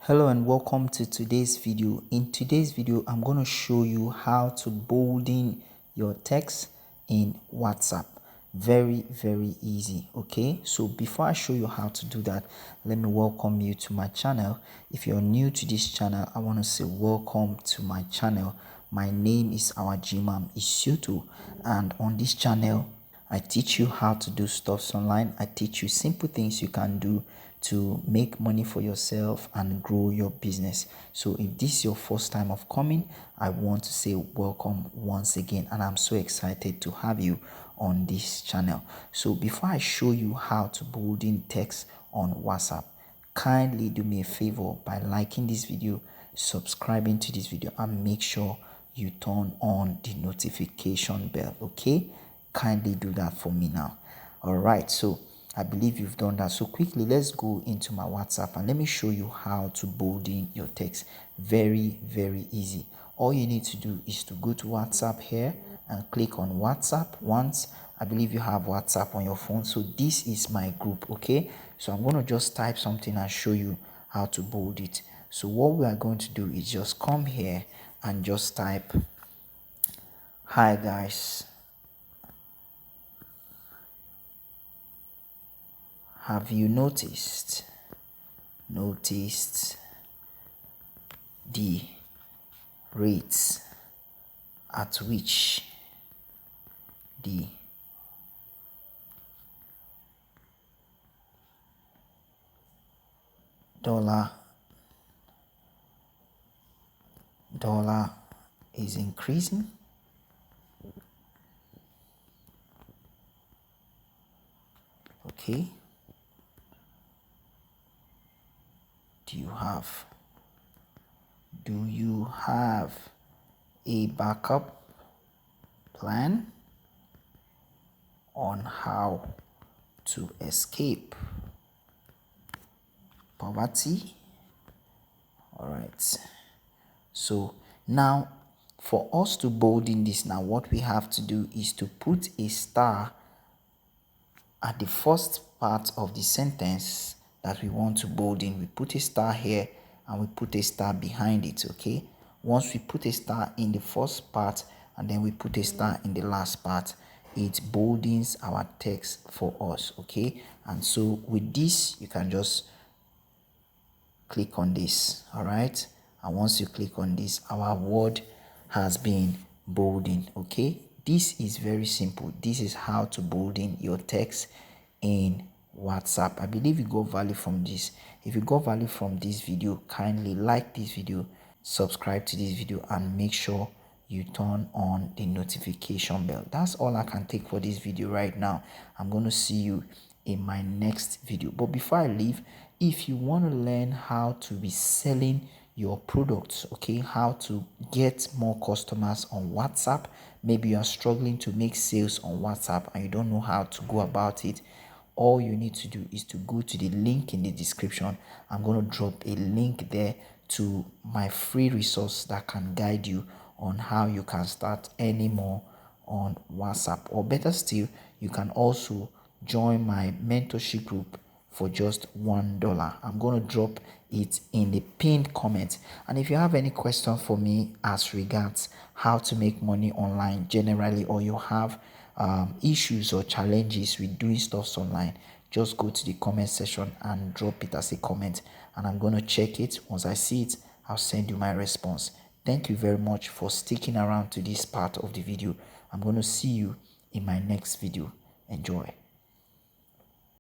Hello and welcome to today's video. In today's video, I'm going to show you how to bolden your text in WhatsApp. Very easy. Okay, so before I show you how to do that, let me welcome you to my channel. If you're new to this channel, I want to say welcome to my channel. My name is Awajimam Isutu, and on this channel I teach you how to do stuffs online. I teach you simple things you can do to make money for yourself and grow your business. So if this is your first time of coming, I want to say welcome once again, and I'm so excited to have you on this channel. So before I show you how to bolden text on WhatsApp, kindly do me a favor by liking this video, subscribing to this video, and make sure you turn on the notification bell. Okay, kindly do that for me now. All right, so I believe you've done that. So quickly, let's go into my WhatsApp and let me show you how to bolden your text. Very easy. All you need to do is to go to WhatsApp here and click on WhatsApp once. I believe you have WhatsApp on your phone. So this is my group. Okay, so I'm going to just type something and show you how to bold it. So what we are going to do is just come here and just type, "Hi guys, have you noticed the rates at which the dollar is increasing?" Okay, do you have a backup plan on how to escape poverty? All right, so now for us to bolden this, now what we have to do is to put a star at the first part of the sentence that we want to bolden. We put a star here and we put a star behind it. Okay, once we put a star in the first part and then we put a star in the last part, it boldens our text for us. Okay, and so with this you can just click on this. All right, and once you click on this, our word has been boldened. Okay, this is very simple. This is how to bolden your text in WhatsApp. I believe you got value from this. If you got value from this video, kindly like this video, subscribe to this video, and make sure you turn on the notification bell. That's all I can take for this video right now. I'm going to see you in my next video. But before I leave, if you want to learn how to be selling your products, okay, how to get more customers on WhatsApp, maybe you are struggling to make sales on WhatsApp and you don't know how to go about it, all you need to do is to go to the link in the description. I'm going to drop a link there to my free resource that can guide you on how you can start earning more on WhatsApp. Or better still, you can also join my mentorship group for just $1. I'm going to drop it in the pinned comment. And if you have any question for me as regards how to make money online generally, or you have issues or challenges with doing stuff online, just go to the comment section and drop it as a comment, and I'm going to check it. Once I see it, I'll send you my response. Thank you very much for sticking around to this part of the video. I'm going to see you in my next video. Enjoy.